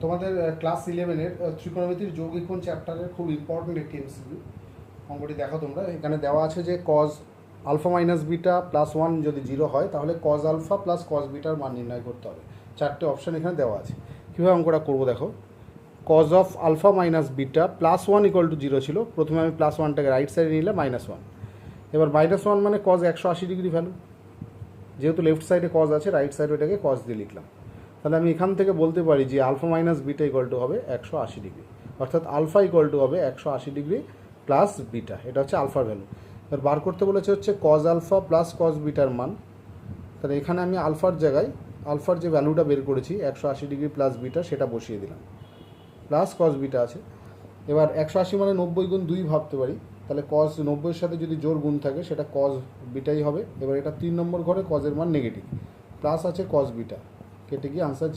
তোমাদের ক্লাস 11-এর ত্রিকোণমিতির যৌগিক কোণ চ্যাপ্টারের খুব ইম্পর্টেন্ট একটি এমসিকিউ অঙ্কটি দেখো তোমরা। এখানে দেওয়া আছে যে cos alpha minus beta plus 1 যদি 0 হয় তাহলে কজ আলফা প্লাস কজ বিটার মান নির্ণয় করতে হবে। চারটে অপশান এখানে দেওয়া আছে। কীভাবে অঙ্কটা করবো দেখো। Cos of alpha minus beta plus 1 equal to 0 ছিল। প্রথমে আমি প্লাস 1টাকে রাইট সাইডে নিলে -1। এবার -1 মানে কজ 180 ডিগ্রি ভ্যালু, যেহেতু লেফট সাইডে কজ আছে রাইট সাইডে ওটাকে কজ দিয়ে লিখলাম। তাহলে আমি এখান থেকে বলতে পারি যে alpha minus beta equal to হবে 180 ডিগ্রি, অর্থাৎ আলফা ইকুয়াল টু হবে 180 ডিগ্রি প্লাস বিটা। এটা হচ্ছে আলফার ভ্যালু। এবার বার করতে বলেছে হচ্ছে কজ আলফা প্লাস কজ বিটার মান। তাহলে এখানে আমি আলফার জায়গায় আলফার যে ভ্যালুটা বের করেছি 180 ডিগ্রি প্লাস বিটা সেটা বসিয়ে দিলাম, প্লাস কজ বিটা আছে। এবার 180 মানে 90 গুণ 2 ভাবতে পারি। তাহলে কজ 90-এর সাথে যদি জোর গুণ থাকে সেটা কজ বিটাই হবে। এবার এটা 3 নম্বর ঘরে কজের মান নেগেটিভ, প্লাস আছে কজ বিটা, কেটে গিয়ে আনসার 0।